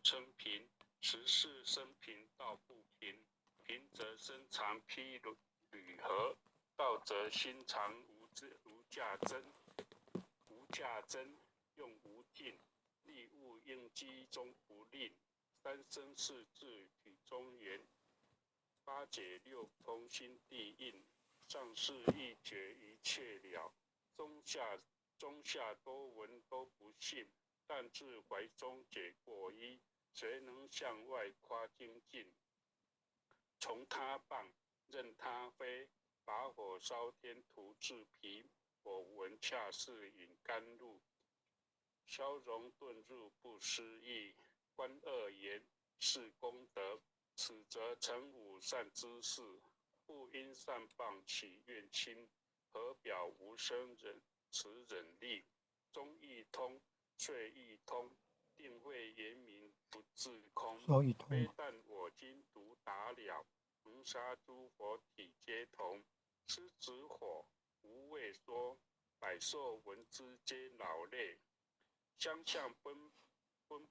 称平，时事生平道不平，平则身长披履合，道则心常无价珍。无价珍，用无尽，利物应机中不吝。三生四至体中原，八解六通心地应。上士一绝一切了，中下多闻都不信，但自怀中解过一，谁能向外夸精进？从他棒，任他飞，把火烧天图自疲。我闻恰似饮甘露，消融遁入不思议。观恶言，是功德，此则成无善之事。不因善谤起怨亲，何表无生持忍力？中亦通，岁亦通，定会严明不自空。非但我今独达了，能杀诸佛体皆同。狮子火，无畏说，百兽闻之皆恼泪。相向奔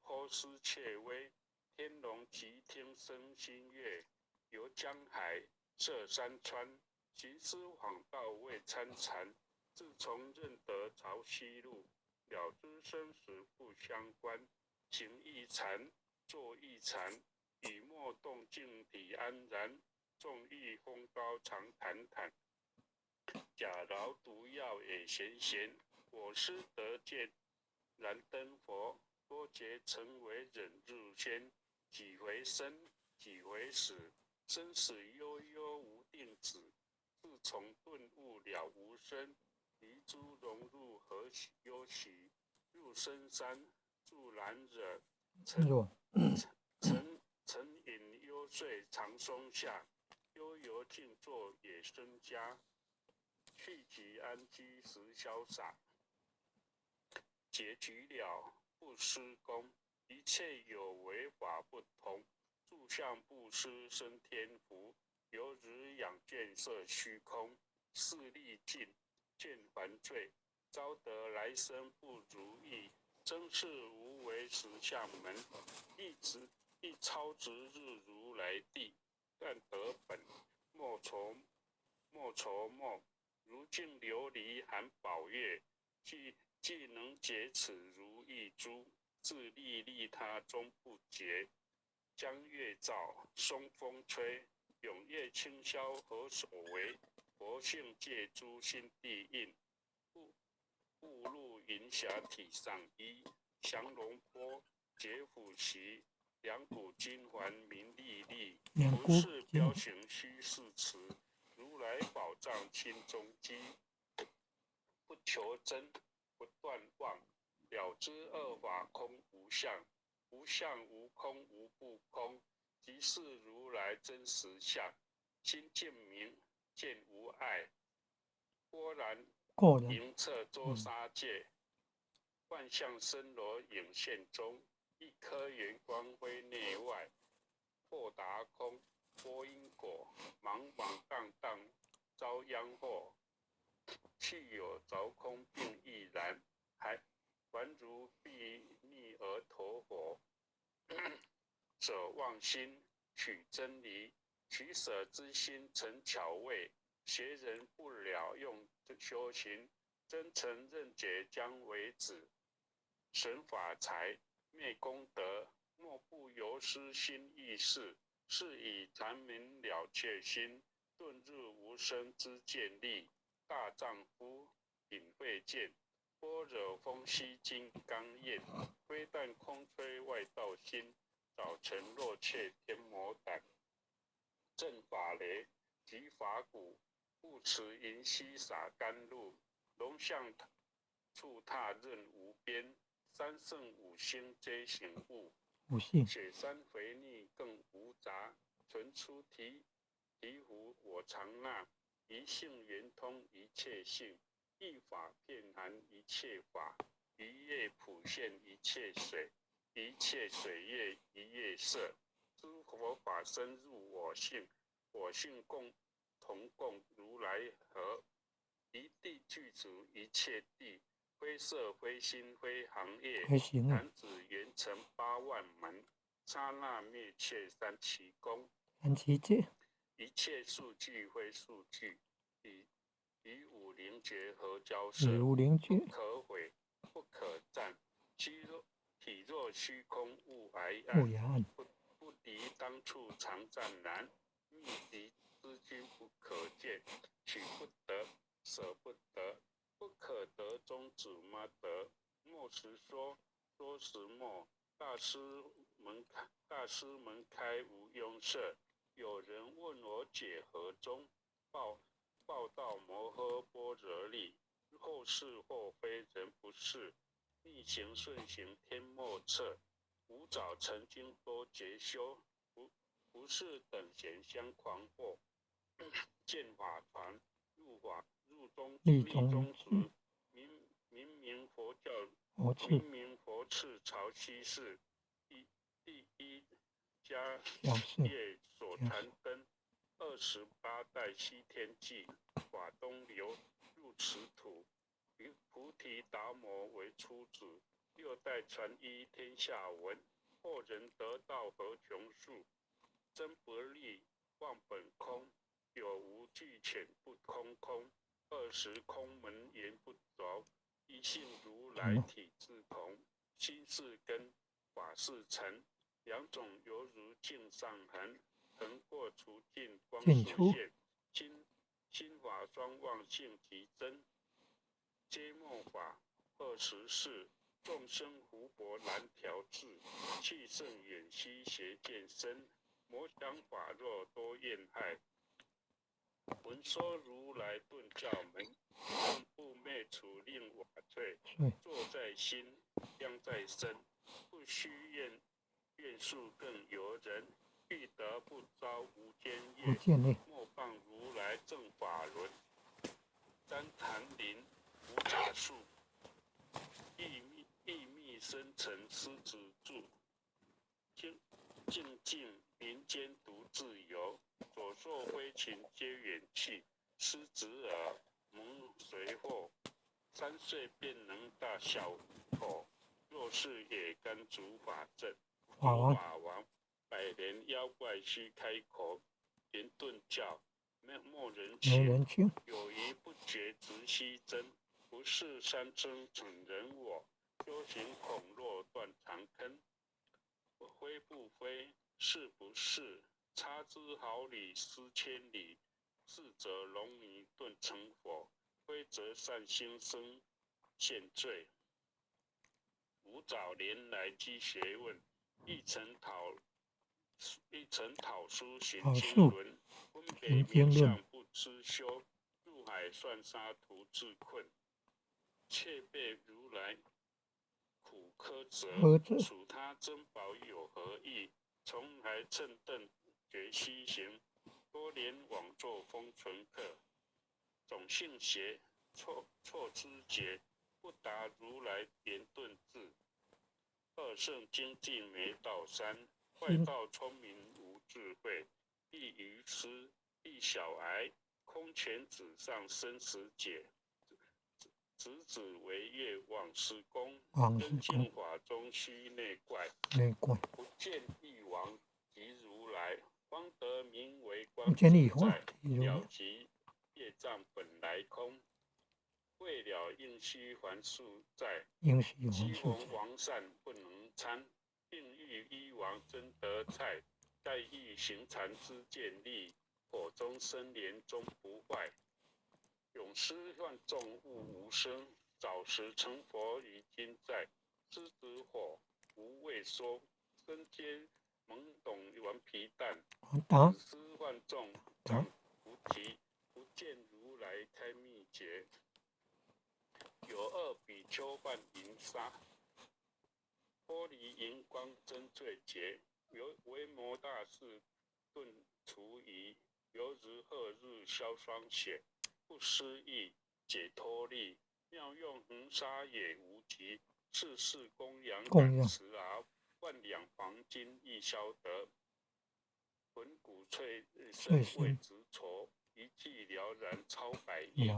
波失切威，天龙齐听生心悦。游江海，涉山川，行尸晃道未参禅。自从认得潮汐路，了知生死不相关。行亦禅，坐亦禅，语默动静体安然。众亦风高常坦坦，假饶毒药也咸咸。我师得见燃灯佛，多劫成为忍入仙。几回生，几回死，生死悠悠无定止。自从顿悟了无生，离诸融入何忧喜？入深山，住难惹，沉饮幽睡长松下。悠游静坐野生家，去疾安居时潇洒。结局了，不施功，一切有为法不同。住相不施生天福，由日养倦色虚空。势力尽，见还罪，招得来生不如意。真是无为实相门，一超值日如来地。但得本，莫愁梦。如镜琉璃含宝月，既能解此如意珠，自利他终不竭。江月照，松风吹，永夜清宵何所为？佛性借诸心地应，步入云霞体上衣。降龙坡，解虎袭，两股金环明历历。不是彪形虚是词，如来宝藏心中积。不求真，不断妄，了知二法空无相。无相无空无不空，即是如来真实相。心净明，见无碍，豁然迎彻周沙界。万象森罗影现中，一颗圆光辉内外。破达空，波因果，茫茫荡荡遭殃祸。气有着空并亦然，还如避逆而投火。舍妄心，取真理，取舍之心成巧味。邪人不了用修行，真诚认解将为止。神法财，灭功德，莫不由失心意识。是以禅明了却心，遁入无生之见力。大丈夫品慧见，般若风息金刚焰。非但空吹外道心，早晨若怯天魔胆。正法雷，即法鼓，不持银溪洒甘露。龙象触踏任无边，三圣五星皆醒悟。雪山肥腻更无杂，存出醍醐我常纳。一性圆通一切性，一法遍含一切法。一叶普现一切水，一切水月一叶色。诸佛法深入我性，我性同共如来合。一地具足一切地，非色非心非行业。弹指圆成8万门，刹那灭却三奇功。三奇戒，一切数据非数据，与五灵觉合交与涉，无灵觉，不可毁，不可战。体若虚空，物还不暗。雅暗，不敌当处常战难，密集之君不可见。取不得，舍不得，不可得中指么得？莫时说，说时默。大师门开无庸涉。有人问我解何中？报道摩诃般若力。或是或非人不是，逆行顺行天莫测。无早曾经多劫修，不是等闲相狂惑。见法传，入立中中执。明明佛教，佛次明明佛次潮汐寺第一家教士业所传灯，28代西天记，法东流入此土，菩提达摩为初子，6代传一天下闻，后人得道何穷数，真不立忘本空，有无俱浅不空空，20空门言不着，一性如来体自同，心是根，法是尘，两种犹如镜上痕，横过除尽光速现，心法双旺性提真，皆末法24众生福薄难调治，气盛远兮邪见深，魔想法若多厌害。闻说如来顿教门，不灭除令瓦瘁。坐在心，将在身，不须愿数更由人。欲得不招无间业，莫谤如来正法轮。瞻檀林无杂树，意密深沉狮子住。静静林间独自游，所作飞禽皆远去。狮子耳蒙随后，3岁便能大笑口。若是野干主法阵，法王百年妖怪须开口，言顿教莫人听。有疑不决直须真，不是三僧整人我，修行恐落断肠坑。非不非，是不是？差之毫厘，失千里。是则龙泥顿成佛，非则善心生现罪。吾早年来积学问，一曾讨书行经纶，分别名相不知修，入海算沙徒自困。却被如来苦苛责，属他珍宝有何益？从来乘顿觉虚行，多年枉作风尘客。总性邪，错知节，不达如来言顿智。二圣精进没道山，外道聪明无智慧。亦愚痴，亦小癌，空前纸上生死解。子为业忘失功，真净法中须内怪。不见一王即如来，方得名为观自在。了即业障本来空，为了应须还宿债。昔闻王善不能参，并欲依王真得菜。再欲行禅之见力，火中生莲终不坏。永失万众物无声，早时成佛于今在。狮子火无畏说，身皆懵懂顽皮蛋。只失万众暂不提，不见如来开密诀。有2比丘扮银纱，脱离荧光真最洁。维摩大士顿除疑，犹如赫日消霜雪。不思议解脱力，妙用恒沙也无极。世事供养感慈万两黄金亦消得。魂骨脆身未执着，一记了然超百亿。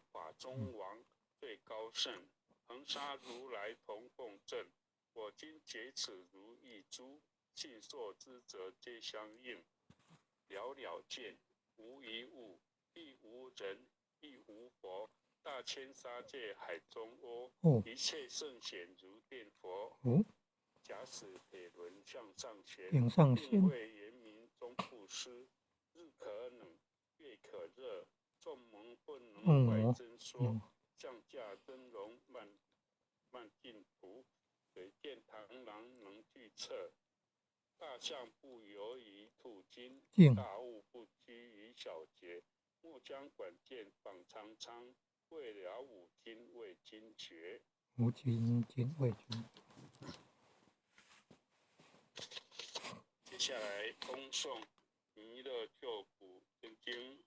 法中王最高圣，恒沙如来同共振。我今解此如一珠，信所之者皆相应。了了见，无一物，亦无人，亦无佛。大千沙界海中阿，一切圣贤如见佛。假使铁轮向上旋，并为圆明中不失。日可冷，月可热，众蒙不能外真说。降价真容慢净土，水见螳螂能具彻。大象不游于兔经，大物不拘于小节。莫将管见放苍苍，为了五经为精绝。五经为精。接下来恭诵弥勒救苦经。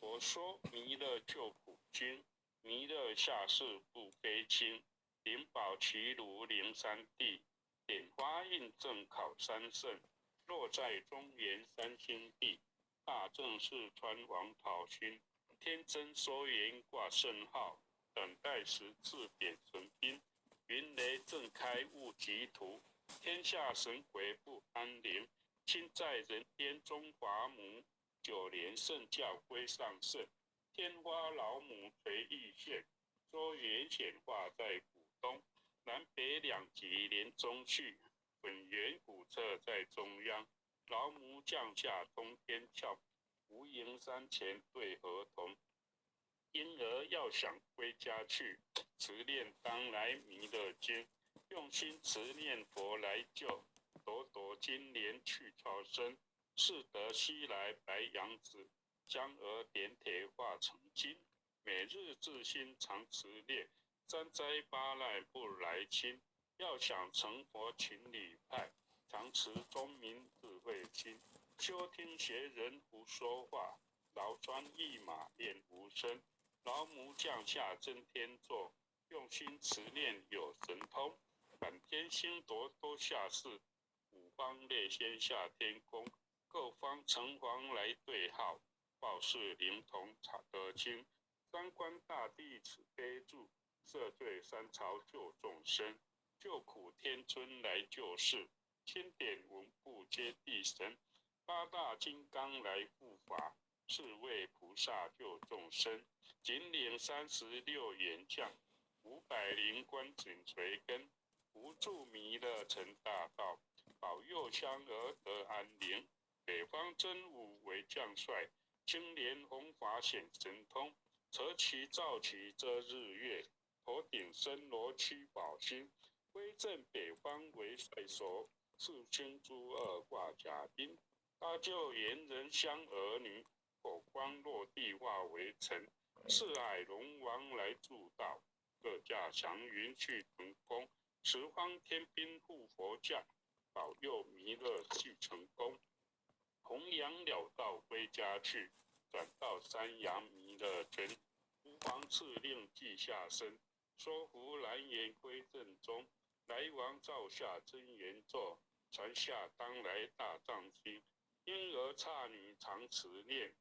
佛说弥勒救苦经，弥勒下世不非轻。灵宝齐如灵山地，点花印正考三圣。若在中原三星地，大正四川王讨勋。天真说言挂圣号，等待时自点神兵。云雷正开悟极途，天下神鬼不安宁。亲在人间中华母，九连圣教归上圣。天花老母垂玉线，说元显化在古东。南北两极连中续，本源古册在中央。老母降下通天窍，无垠山前对合同。因而要想归家去，持念当来弥勒经。用心持念佛来救，朵朵金莲去超生。是得西来白羊子，将而点铁化成金。每日自心常持念，三灾八难不来侵。要想成佛请礼拜，常持钟明智慧心。休听邪人胡说话，劳专一马练无声。老母降下真天座，用心持念有神通。满天星夺都下世，五方列仙下天宫。各方城隍来对号，报事灵童查得清。三官大帝慈悲助，赦罪三朝救众生。救苦天尊来救世，千点文部皆地神。八大金刚来护法，是为菩萨救众生。紧领36员将，500灵官紧随跟。无助弥勒成大道，保佑香儿得安宁。北方真武为将帅，青莲弘法显神通。扯旗照旗遮日月，头顶森罗七宝星。威震北方为帅首，四星诸二挂甲兵。搭救猿人香儿女，火光落地化为尘。四海龙王来助道，各驾祥云去腾空。十方天兵护佛将，保佑弥勒去成功。弘扬了道归家去，转到山阳弥勒尊。吾皇赐令记下身，说服蓝颜归正中。来王照下真言座，传下当来大藏经。婴儿刹女常持念，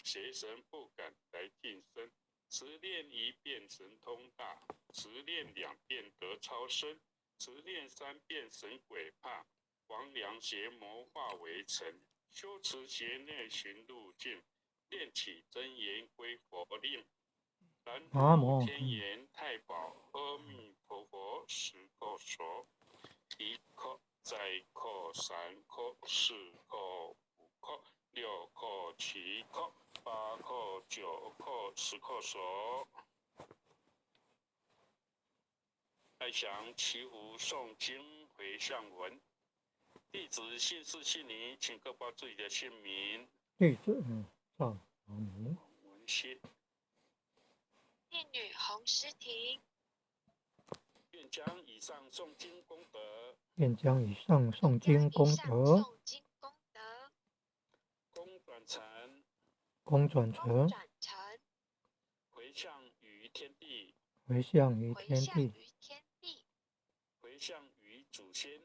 邪神不敢来近身。持念一遍神通大，持念2遍得超生。持念3遍神鬼怕，黄粱邪魔化为尘。修持邪念寻路径，念起真言归佛令。南无天眼太保阿弥陀佛10叩首，1叩、再叩、3叩、4叩、5叩、6叩、7叩、8叩、9叩，10叩首。爱详祈福诵经回向文。弟子姓氏姓名，请各报自己的姓名。弟子赵朝明。文心。弟女洪诗婷。愿将以上诵经功德。愿将以上诵经功德。功转成。功转成。回向于天地。回向于天地。回向于祖先。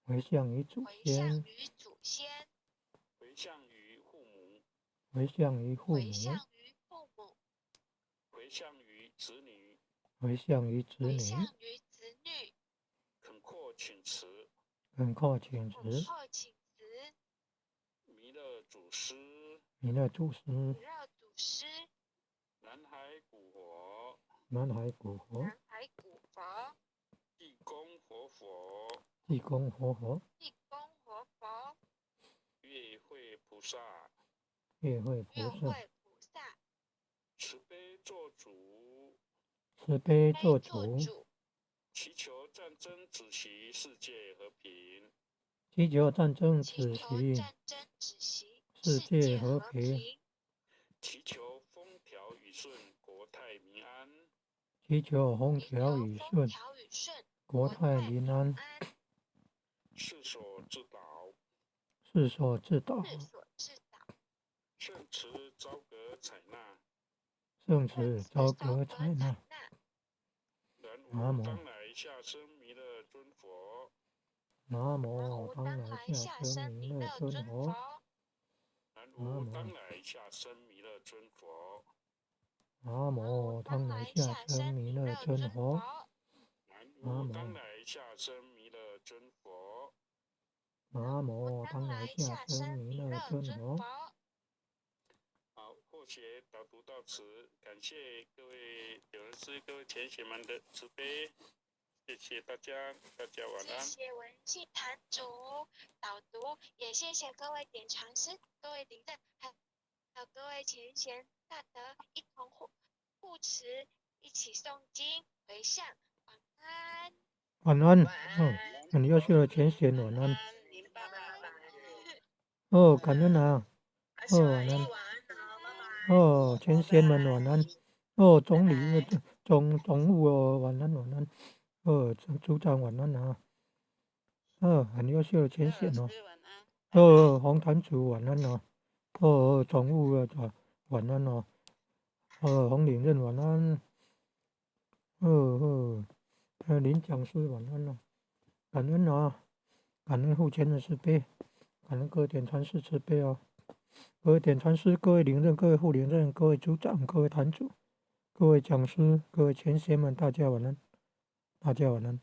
回向于祖先。回向于父母。回向于父母。回向于子女。回向于子女。恳阔请辞。恳叩请辞，后请辞，弥勒祖师，弥勒祖师，弥勒祖师，南海古佛，南海古佛，南海古佛，地公活佛，地公活佛，地公活佛，月会菩萨，月会菩月萨，会菩萨，慈悲做主，慈悲悲做主，做主，祈求战争止息，世界和平。祈求战争祈止求息，战争止息，世界界和平。平。祈求风调雨顺，国泰民安。祈求风祈调求风雨顺，调雨顺，国泰民安，世所自导，世所自导，世所自导，圣慈昭阁采纳。圣慈昭阁采纳。南无当来下生弥勒尊佛。南无无当来当来下生下生弥勒弥勒尊尊佛。佛。南无当来下生弥勒尊佛。南无当来下生弥勒尊佛。南无当来下生弥勒尊佛。南无当来下生弥勒尊佛。好，或学导读到此，感谢各位有人师、各位前贤们的慈悲，谢谢大家，大家晚安。谢谢文信坛主导读，也谢谢各位典藏师、各位领证，还有各位前贤大德一同护持，一起诵经回向。晚安。晚安。很优秀的前贤，晚安。哦，感恩啊。晚安。前贤们晚安。总理总务晚安。组长晚安啊。很优秀的前贤哦。红坛主晚安啊。总务晚安啊。红领任晚安。林讲师晚安啊。感恩啊，感恩护前的慈悲，感恩各位典传师慈悲啊。各位典传师、各位领任、各位护领任、各位组长、各位坛主、各位讲师、各位前贤们，大家晚安，大家晚安。